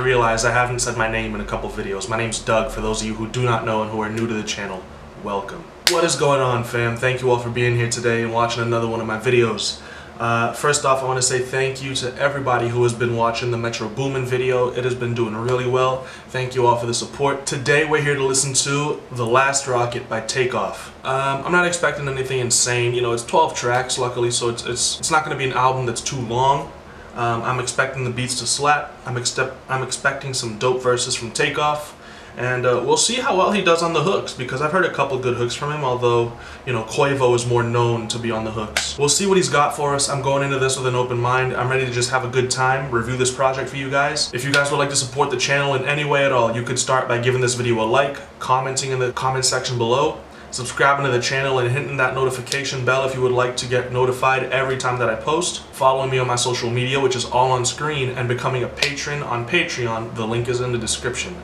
realized I haven't said my name in a couple videos. My name's Doug, for those of you who do not know and who are new to the channel. Welcome. What is going on, fam? Thank you all for being here today and watching another one of my videos. First off, I want to say thank you to everybody who has been watching the Metro Boomin video. It has been doing really well. Thank you all for the support. Today we're here to listen to The Last Rocket by Takeoff. I'm not expecting anything insane. You know, it's 12 tracks, luckily, so it's not going to be an album that's too long. I'm expecting the beats to slap. I'm expecting some dope verses from Takeoff. And we'll see how well he does on the hooks, because I've heard a couple good hooks from him, although, you know, Quavo is more known to be on the hooks. We'll see what he's got for us. I'm going into this with an open mind. I'm ready to just have a good time, review this project for you guys. If you guys would like to support the channel in any way at all, you could start by giving this video a like, commenting in the comment section below, subscribing to the channel, and hitting that notification bell if you would like to get notified every time that I post. Following me on my social media, which is all on screen, and becoming a patron on Patreon. The link is in the description.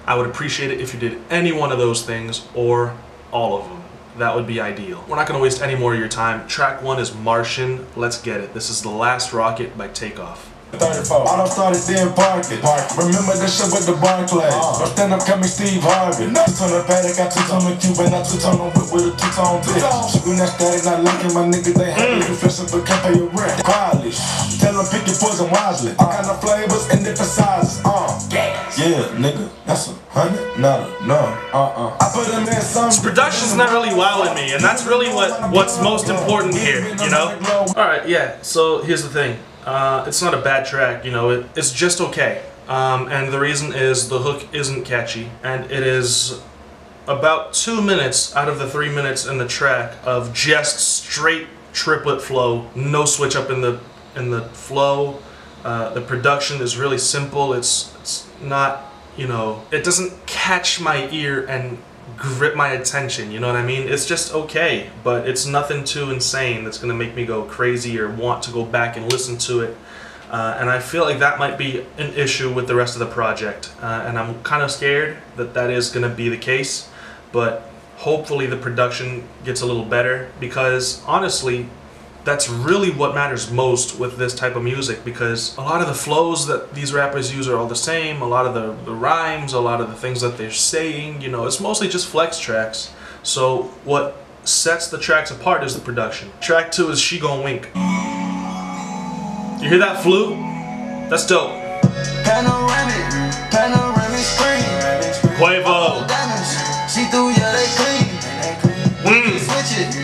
I would appreciate it if you did any one of those things, or all of them. That would be ideal. We're not going to waste any more of your time. Track 1 is Martian. Let's get it. This is The Last Rocket by Takeoff. 34. I done started seeing parking. Remember the shit with the Barclays. Don't stand up coming Steve Harvey. 2-tone the paddock, got 2-tone the Cuban, not 2-tone on whip with a 2-tone bitch. Shooting that static, not looking, my niggas, they happy. You fishing, but can't pay your rent. College. Tell them pick your poison wisely. All kind of flavors and different sizes. Yeah, nigga, that's 100, not a no. I put them in some. This production's not really wowing me, and that's really what's most important here, you know? Alright, yeah, so here's the thing. It's not a bad track, you know, it's just okay. And the reason is the hook isn't catchy, and it is about 2 minutes out of the 3 minutes in the track of just straight triplet flow, no switch up in the flow. The production is really simple. It's not, you know, it doesn't catch my ear and grip my attention, you know what I mean? It's just okay, but it's nothing too insane that's gonna make me go crazy or want to go back and listen to it. And I feel like that might be an issue with the rest of the project, and I'm kind of scared that that is gonna be the case, but hopefully the production gets a little better, because honestly, that's really what matters most with this type of music, because a lot of the flows that these rappers use are all the same, a lot of the rhymes, a lot of the things that they're saying, you know, it's mostly just flex tracks. So what sets the tracks apart is the production. Track 2 is She Gon' Wink. You hear that flute? That's dope. Panoramic screen. Quavo. See through, yeah, they clean. Switch it.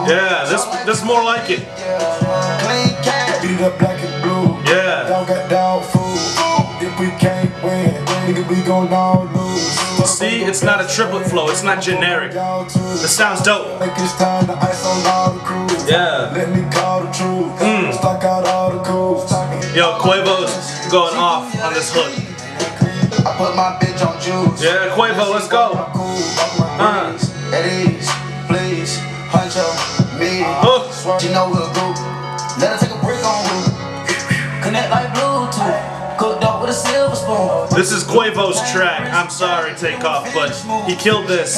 Yeah, this more like it. Beat up black and blue. Yeah. Dog got dog food. If we can't win, nigga, we gon' all lose. See, it's not a triplet flow, it's not generic. This sounds dope. Like it's time to ice on all the crews. Yeah. Let me call the truth. Stock out all the cools. Yo, Quavo's going off on this hook. I put my bitch on juice. Yeah, Quavo, let's go. At ease, please, huncho, me. She know we'll go. Let her take a break on route. Connect like Bluetooth. Cooked up with a silver spoon. This is Quavo's track. I'm sorry, Takeoff, but he killed this.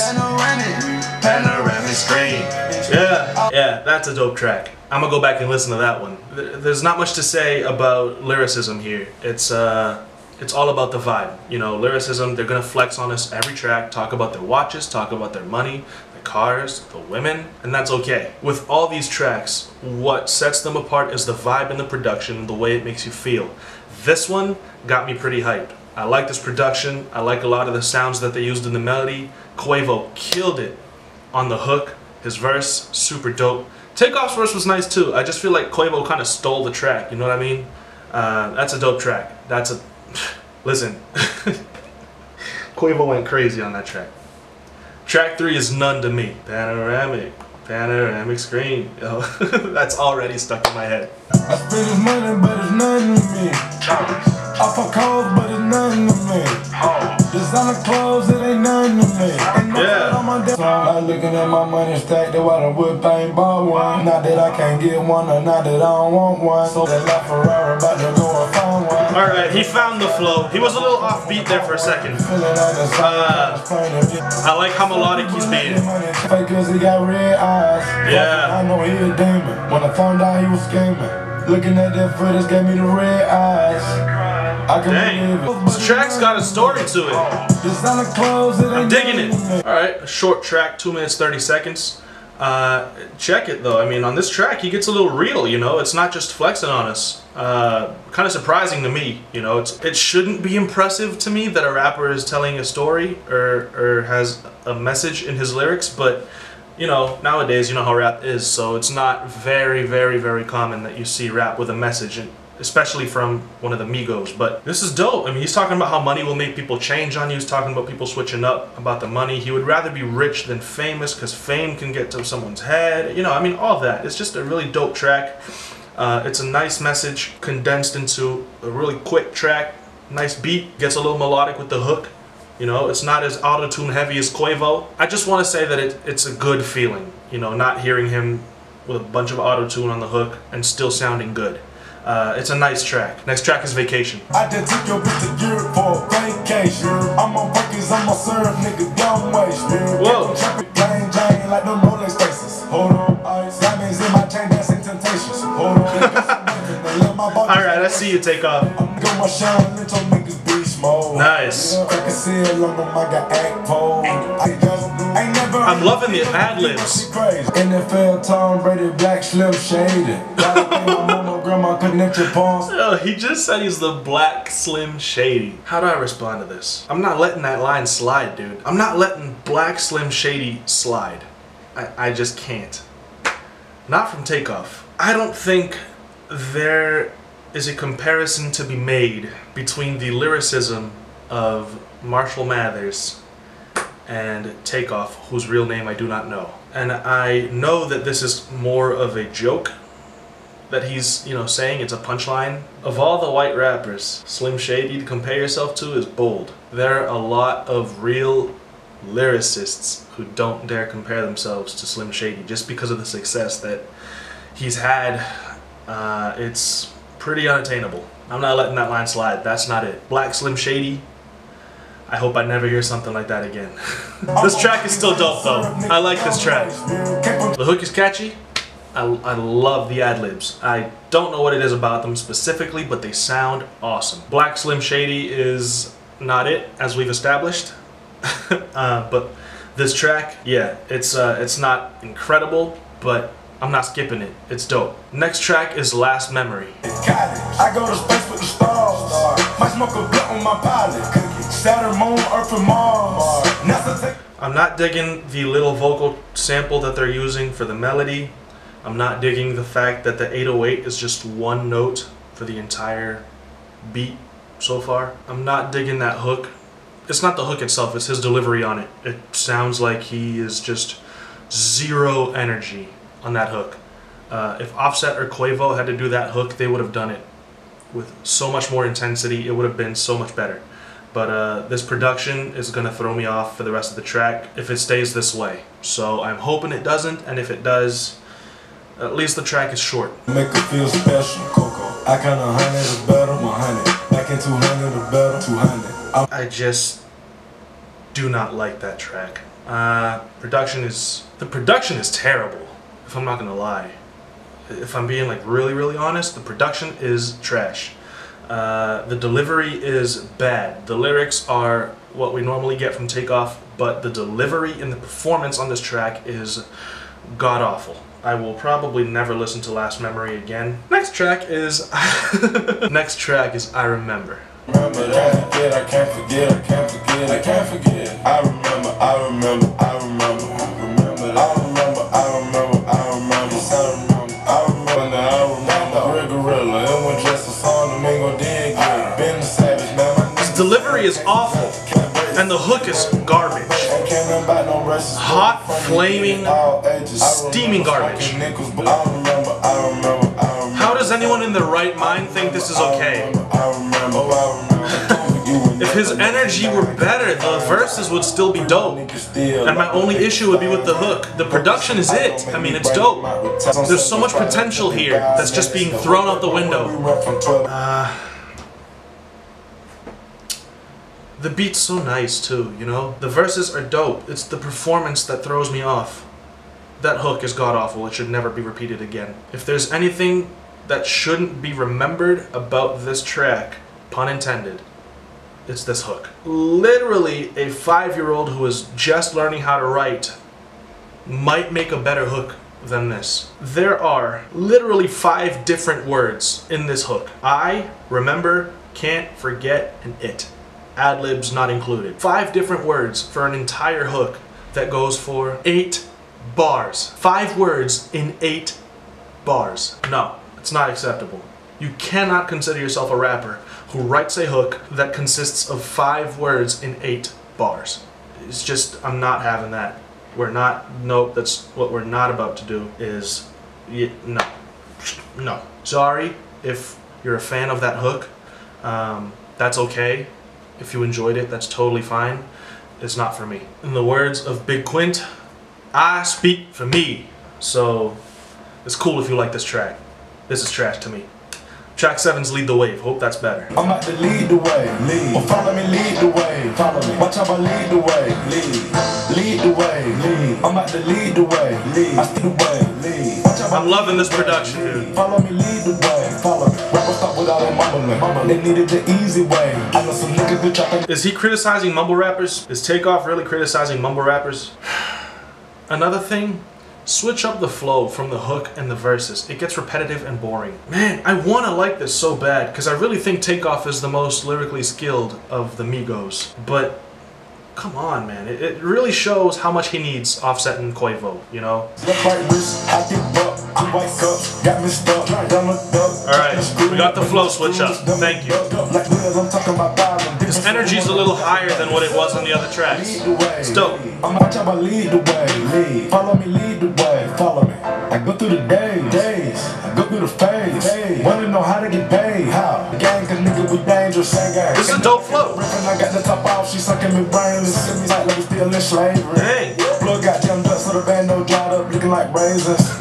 Panoramic screen. Yeah, that's a dope track. I'm gonna go back and listen to that one. There's not much to say about lyricism here. It's all about the vibe. You know, lyricism, they're gonna flex on us every track, talk about their watches, talk about their money, the cars, the women, and that's okay. With all these tracks, what sets them apart is the vibe and the production, the way it makes you feel. This one got me pretty hyped. I like this production. I like a lot of the sounds that they used in the melody. Quavo killed it on the hook. His verse, super dope. Takeoff's verse was nice too. I just feel like Quavo kind of stole the track, you know what I mean? That's a dope track. Listen, Quavo went crazy on that track. Track 3 is None to Me. Panoramic screen. Yo, that's already stuck in my head. I spend his money, but it's nothing to me. I fuck hoes, but it's nothing to me. Designer clothes, it ain't nothing to me. Yeah. I'm looking at my money stacked, that's why the wood paint bought one. Not that I can't get one, or not that I don't want one. So that La Ferrari about to go and find one. Alright, he found the flow. He was a little offbeat there for a second. I like how melodic he's being. Fake cause he got red eyes. Yeah. I know he a demon. When I found out he was scheming. Looking at that footage gave me the red eyes. Dang, this track's got a story to it. I'm digging it. Alright, a short track, 2 minutes 30 seconds. Check it though. I mean, on this track he gets a little real, you know. It's not just flexing on us. Kind of surprising to me, you know. It shouldn't be impressive to me that a rapper is telling a story or has a message in his lyrics, but you know, nowadays you know how rap is, so it's not very common that you see rap with a message, especially from one of the Migos. But this is dope. I mean, he's talking about how money will make people change on you. He's talking about people switching up about the money. He would rather be rich than famous because fame can get to someone's head. You know, I mean, all that. It's just a really dope track. It's a nice message condensed into a really quick track. Nice beat. Gets a little melodic with the hook. You know, it's not as auto-tune heavy as Quavo. I just want to say that it's a good feeling. You know, not hearing him with a bunch of auto-tune on the hook and still sounding good. It's a nice track. Next track is Vacation. I just took your bitch to Europe for vacation. I'm on breakers, I'm on syrup, nigga, dumb waste. Whoa. Plain Jane like them Rolex faces. Hold on, ice. Diamonds in my chain, dancing temptations. Hold on. Alright, I see you, Takeoff. I'm going my shine, let your niggas beast mode. Nice. I'm loving the ad-libs. NFL Tom Brady, Black Slim Shady. Grandma connect your palms. Yo, he just said he's the Black Slim Shady. How do I respond to this? I'm not letting that line slide, dude. I'm not letting Black Slim Shady slide. I just can't. Not from Takeoff. I don't think there is a comparison to be made between the lyricism of Marshall Mathers and Takeoff, whose real name I do not know. And I know that this is more of a joke that he's, you know, saying. It's a punchline. Of all the white rappers, Slim Shady to compare yourself to is bold. There are a lot of real lyricists who don't dare compare themselves to Slim Shady just because of the success that he's had. It's pretty unattainable. I'm not letting that line slide. That's not it. Black Slim Shady, I hope I never hear something like that again. This track is still dope though. I like this track. The hook is catchy. I love the ad-libs. I don't know what it is about them specifically, but they sound awesome. Black Slim Shady is not it, as we've established. But this track, yeah, it's not incredible, but I'm not skipping it. It's dope. Next track is Last Memory. I go to space with the stars. My smoke a blunt on my pilot. Saturn, Moon, Earth, and Mars. I'm not digging the little vocal sample that they're using for the melody. I'm not digging the fact that the 808 is just one note for the entire beat so far. I'm not digging that hook. It's not the hook itself, it's his delivery on it. It sounds like he is just zero energy on that hook. If Offset or Quavo had to do that hook, they would have done it with so much more intensity. It would have been so much better. But this production is going to throw me off for the rest of the track if it stays this way. So I'm hoping it doesn't, and if it does, at least the track is short. Make it feel special, Coco. I kinda 100 is better, 100. Back in 200 is better, 200. I just do not like that track. The production is terrible, if I'm not gonna lie. If I'm being like really honest, the production is trash. The delivery is bad. The lyrics are what we normally get from Takeoff, but the delivery and the performance on this track is god-awful. I will probably never listen to Last Memory again. Next track is next track is I Remember. Remember that, I can't forget, I can't forget, I can't forget. I remember, I remember, I remember, remember, I remember, I remember, I remember, I remember, I remember, Real Gorilla, and when just a song, Domingo did get been the savage, man. His delivery is awful, and the hook is garbage. Hot, flaming, steaming garbage. How does anyone in their right mind think this is okay? If his energy were better, the verses would still be dope. And my only issue would be with the hook. The production is it. I mean, it's dope. There's so much potential here that's just being thrown out the window. The beat's so nice too, you know? The verses are dope. It's the performance that throws me off. That hook is god-awful. It should never be repeated again. If there's anything that shouldn't be remembered about this track, pun intended, it's this hook. Literally, a 5-year-old who is just learning how to write might make a better hook than this. There are literally 5 different words in this hook. I, remember, can't, forget, and it. Ad-libs not included. 5 different words for an entire hook that goes for 8 bars. 5 words in 8 bars. No, it's not acceptable. You cannot consider yourself a rapper who writes a hook that consists of 5 words in 8 bars. It's just, I'm not having that. We're not, nope, that's what we're not about to do is, no. No. Sorry if you're a fan of that hook. That's okay. If you enjoyed it, that's totally fine. It's not for me. In the words of Big Quint, I speak for me. So, it's cool if you like this track. This is trash to me. Track 7's Lead the Wave. Hope that's better. I'm about to lead the way. Lead. Well, follow me, lead the way. Follow me. Watch how I lead the way. Lead. Lead the way. Lead. I'm about to lead the way. Lead. I see the way. Lead. Watch how I'm loving this production, dude. Follow me, lead the way. Follow me. Rappers stop with all that mumbling. They needed the easy way. I know some niggas that try to. Is he criticizing mumble rappers? Is Takeoff really criticizing mumble rappers? Another thing, switch up the flow from the hook and the verses. It gets repetitive and boring. Man, I want to like this so bad because I really think Takeoff is the most lyrically skilled of the Migos. But come on, man. It really shows how much he needs Offset and Quavo, you know? Alright, we got the flow switch up. Thank you. His energy's a little higher than what it was on the other tracks. It's dope. Follow me, lead the way. Follow me. I go through the days. I go through the phase. Wanna know how to get paid? How? Gang, cause nigga we dangerous. This is a dope flow. I got the top off, she sucking me brain and send me like we still in slavery. Dang. Blood got jammed up so the band no dried up looking like raisins.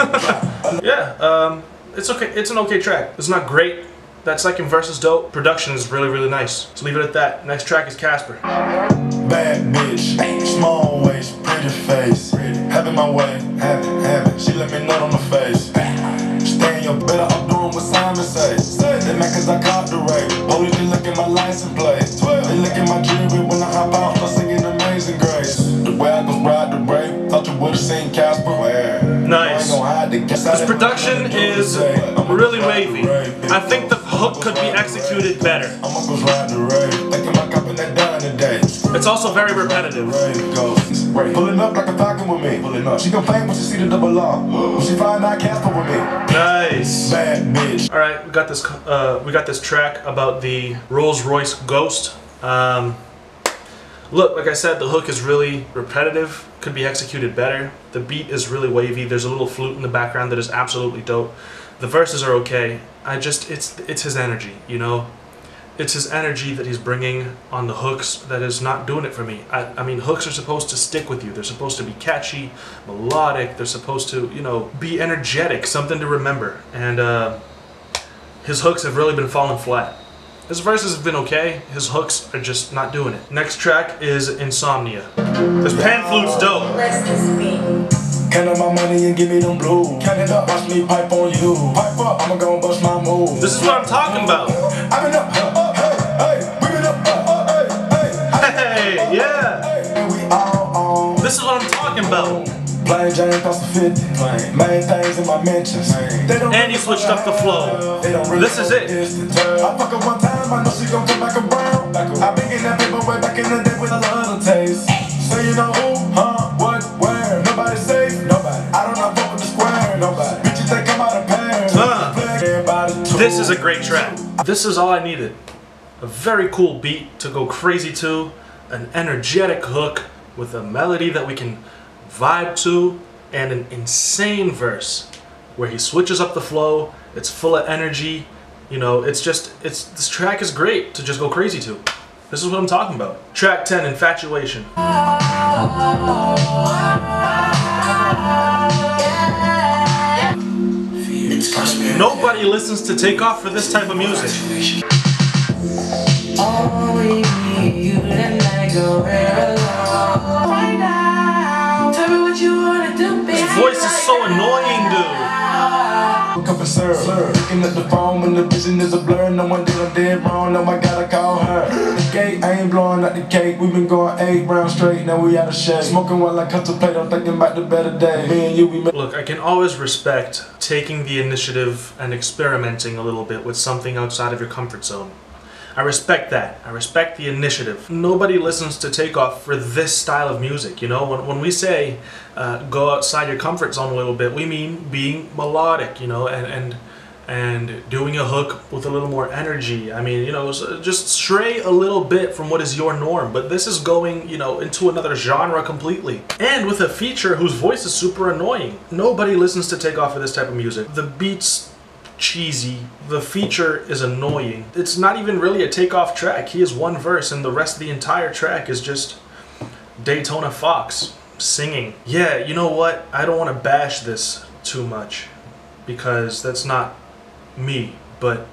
Yeah, it's okay. It's an okay track. It's not great. That second verse is dope. Production is really, really nice. So leave it at that. Next track is Casper. Bad bitch, small waist, pretty face. Having my way, having. She let me nut on the face. Stay in your bed, I'm doing what Simon say. They make cause I caught the rape. Police, they look at my license plate. They look at my jewelry when I hop out, I'm singing Amazing Grace. The way I go ride the rape, thought you would've seen Casper. Nice. This production is really wavy. I think the hook could be executed better. It's also very repetitive. Pulling up like a falcon with me. She gon' faint when she see the double R. When she find out Casper with me. Nice. Bad bitch. All right, we got this track about the Rolls Royce Ghost. Look, like I said, the hook is really repetitive, could be executed better. The beat is really wavy. There's a little flute in the background that is absolutely dope. The verses are okay. It's his energy, you know? It's his energy that he's bringing on the hooks that is not doing it for me. I mean, hooks are supposed to stick with you. They're supposed to be catchy, melodic. They're supposed to, you know, be energetic, something to remember. And his hooks have really been falling flat. His verses have been okay, his hooks are just not doing it. Next track is Insomnia. This pan flute's dope. Count up my money and give me them blues. Count it up, watch me pipe on you. Pipe up, I'ma go and bust my move. This is what I'm talking about. I've been up, hey, we been up, hey, yeah. Hey, we all on. This is what I'm talking about. Plain Jane cost 50. Main things in my mentions. And he switched up the flow. This is it. I fuck her one time, I know she gon' come back around. I been getting that paper way back in the day with a lot of taste. So you know who, huh, what, where? Nobody safe, nobody. I don't know fuck with the square, nobody. Bitches they come out of pairs. This is a great track. This is all I needed. A very cool beat to go crazy to, an energetic hook with a melody that we can vibe to, and an insane verse where he switches up the flow. It's full of energy, you know. This track is great to just go crazy to. This is what I'm talking about. Track 10, Infatuation. Nobody listens to Takeoff for this type of music. His voice is so annoying, dude. Cup of syrup, looking at the the phone when the vision is a blur. No one did I'm dead wrong, no I gotta call her. The gate, I ain't blowing out the cake. We been going 8 rounds straight, now we out of shape. Smoking while I contemplate, I'm thinking about the better day. Me and you, we Look, I can always respect taking the initiative and experimenting a little bit with something outside of your comfort zone. I respect that. I respect the initiative. Nobody listens to Takeoff for this style of music, you know? When we say go outside your comfort zone a little bit, we mean being melodic, you know, and doing a hook with a little more energy. I mean, you know, just stray a little bit from what is your norm. But this is going, you know, into another genre completely. And with a feature whose voice is super annoying. Nobody listens to Takeoff for this type of music. The beat's cheesy. The feature is annoying. It's not even really a Takeoff track. He has one verse and the rest of the entire track is just Daytona Fox singing. Yeah, you know what? I don't want to bash this too much because that's not me, but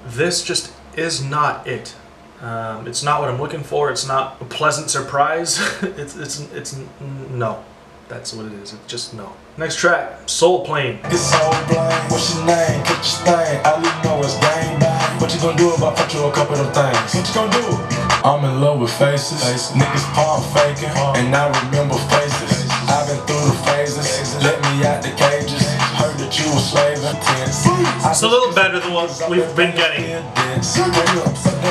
this just is not it. It's not what I'm looking for. It's not a pleasant surprise. it's no. That's what it is. It's just no. Next track, Soul Plane. It's Soul Plane. What's your name? Catch your thing. All you know is gang bang. What you gonna do if I put you a couple of things? What you gonna do? I'm in love with faces. Niggas pump faking, and I remember faces. I've been through the phases. Let me out the cages. Heard that you were slaving. It's a little better than what we've been getting. That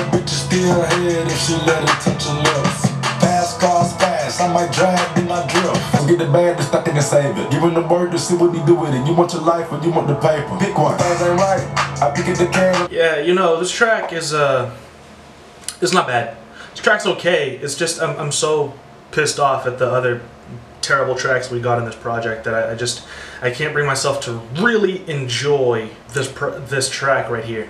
bitch is still ahead if she let it touch her lips. Fast cars fast, I might drag, then I drift. Get the bag to stack it and save it. Give him the word to see what he do with it. You want your life or you want the paper? Pick one. Things ain't right. I pick at the camera. Yeah, you know, this track is it's not bad. This track's okay. It's just I'm so pissed off at the other terrible tracks we got in this project that I can't bring myself to really enjoy this track right here.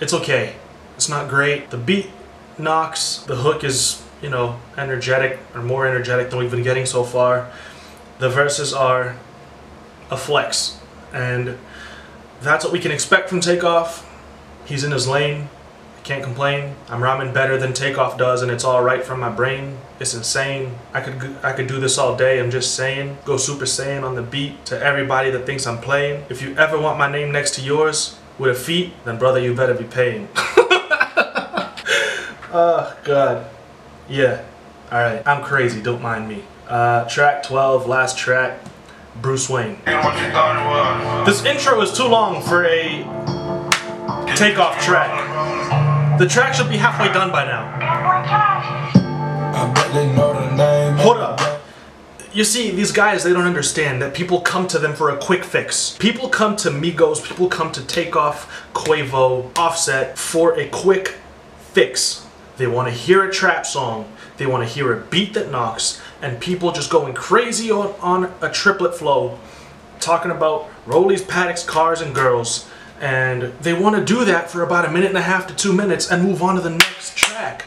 It's okay. It's not great. The beat knocks. The hook is, you know, energetic or more energetic than we've been getting so far. The verses are a flex, and that's what we can expect from Takeoff. He's in his lane. I can't complain. I'm rhyming better than Takeoff does, and it's all right from my brain. It's insane. I could do this all day. I'm just saying. Go Super Saiyan on the beat to everybody that thinks I'm playing. If you ever want my name next to yours with a feat, then brother, you better be paying. Oh God. Yeah. Alright. I'm crazy. Don't mind me. Track 12, last track, Bruce Wayne. This intro is too long for a Takeoff track. The track should be halfway done by now. I bet they know the name. Hold up. You see, these guys, they don't understand that people come to them for a quick fix. People come to Migos, people come to Takeoff, Quavo, Offset for a quick fix. They want to hear a trap song, they want to hear a beat that knocks, and people just going crazy on a triplet flow, talking about rollies, paddocks, cars, and girls, and they want to do that for about 1.5 to 2 minutes and move on to the next track.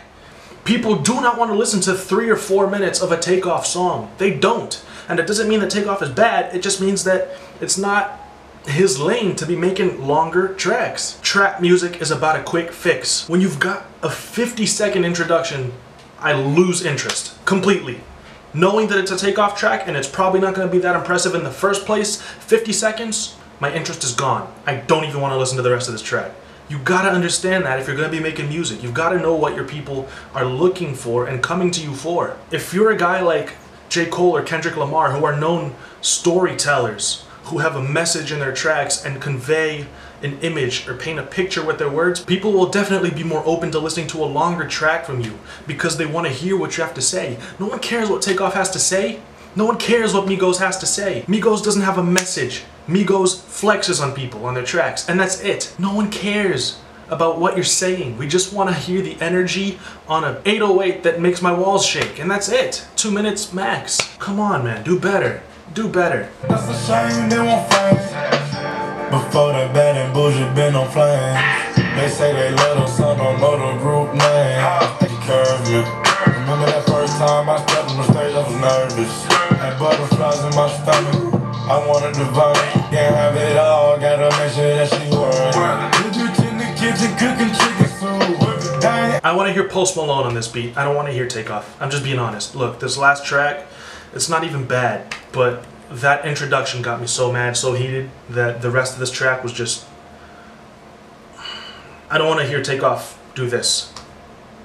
People do not want to listen to 3 or 4 minutes of a Takeoff song. They don't. And it doesn't mean that Takeoff is bad, it just means that it's not his lane to be making longer tracks. Trap music is about a quick fix. When you've got a 50-second introduction, I lose interest completely. Knowing that it's a Takeoff track and it's probably not going to be that impressive in the first place, 50 seconds, my interest is gone. I don't even want to listen to the rest of this track. You gotta understand that if you're gonna be making music. You've gotta know what your people are looking for and coming to you for. If you're a guy like J. Cole or Kendrick Lamar, who are known storytellers, who have a message in their tracks and convey an image or paint a picture with their words, people will definitely be more open to listening to a longer track from you because they want to hear what you have to say. No one cares what Takeoff has to say. No one cares what Migos has to say. Migos doesn't have a message. Migos flexes on people on their tracks, and that's it. No one cares about what you're saying. We just want to hear the energy on an 808 that makes my walls shake, and that's it. 2 minutes max. Come on, man, do better. Do better. That's a shame they won't fame. Before that bad and bullshit been on flames. They say they love us, I don't know the group name. They curve me. Remember that first time I stepped on the stage, I was nervous. Had butterflies in my stomach. I wanted to vomit. Can't have it all, gotta make sure that she worth. In the kitchen cooking chicken soup. I want to hear Post Malone on this beat. I don't want to hear Takeoff. I'm just being honest. Look, this last track, it's not even bad, but that introduction got me so mad, so heated, that the rest of this track was just I don't want to hear Takeoff do this.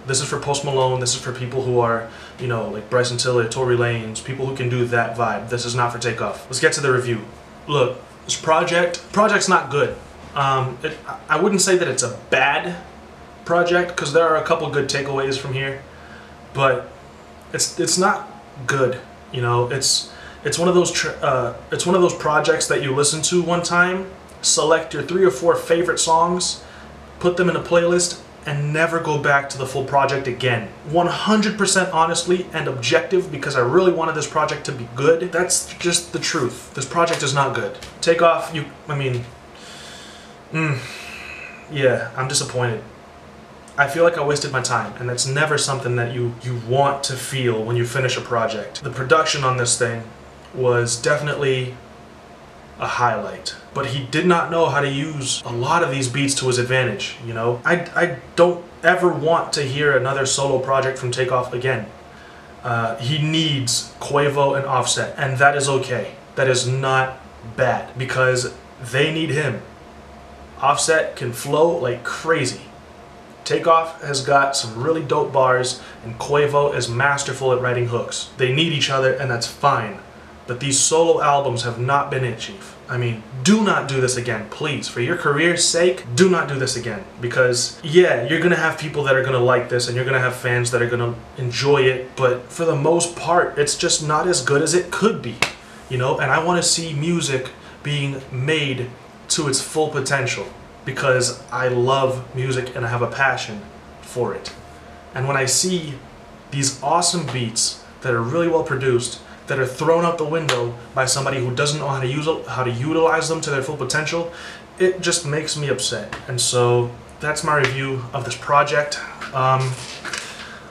This is for Post Malone. This is for people who are, you know, like Bryson Tiller, Tory Lanez, people who can do that vibe. This is not for Takeoff. Let's get to the review. Look, this project's not good. I wouldn't say that it's a bad project because there are a couple good takeaways from here, but it's not good. You know, it's one of those projects that you listen to one time, select your 3 or 4 favorite songs, put them in a playlist, and never go back to the full project again. 100% honestly and objective, because I really wanted this project to be good. That's just the truth. This project is not good. Takeoff, yeah, I'm disappointed. I feel like I wasted my time, and that's never something that you want to feel when you finish a project. The production on this thing was definitely a highlight, but he did not know how to use a lot of these beats to his advantage, you know? I don't ever want to hear another solo project from Takeoff again. He needs Quavo and Offset, and that is okay. That is not bad, because they need him. Offset can flow like crazy. Takeoff has got some really dope bars, and Quavo is masterful at writing hooks. They need each other, and that's fine. But these solo albums have not been it, Chief. I mean, do not do this again, please. For your career's sake, do not do this again. Because, yeah, you're gonna have people that are gonna like this, and you're gonna have fans that are gonna enjoy it, but for the most part, it's just not as good as it could be. You know, and I wanna see music being made to its full potential, because I love music and I have a passion for it. And when I see these awesome beats that are really well produced, that are thrown out the window by somebody who doesn't know how to utilize them to their full potential, it just makes me upset. And so that's my review of this project.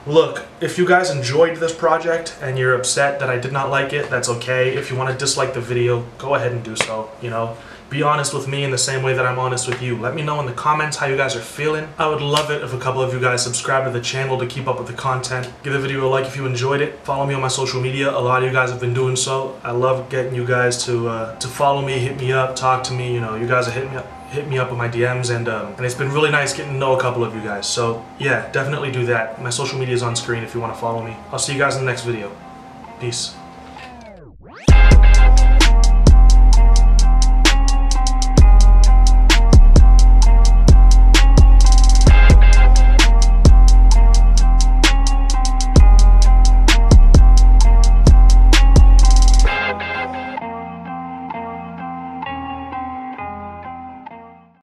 Look, if you guys enjoyed this project and you're upset that I did not like it, that's okay. If you want to dislike the video, go ahead and do so, you know. Be honest with me in the same way that I'm honest with you. Let me know in the comments how you guys are feeling. I would love it if a couple of you guys subscribe to the channel to keep up with the content. Give the video a like if you enjoyed it. Follow me on my social media. A lot of you guys have been doing so. I love getting you guys to follow me, hit me up, talk to me. You know, you guys are hit me up with my DMs, and it's been really nice getting to know a couple of you guys. So yeah, definitely do that. My social media is on screen if you want to follow me. I'll see you guys in the next video. Peace.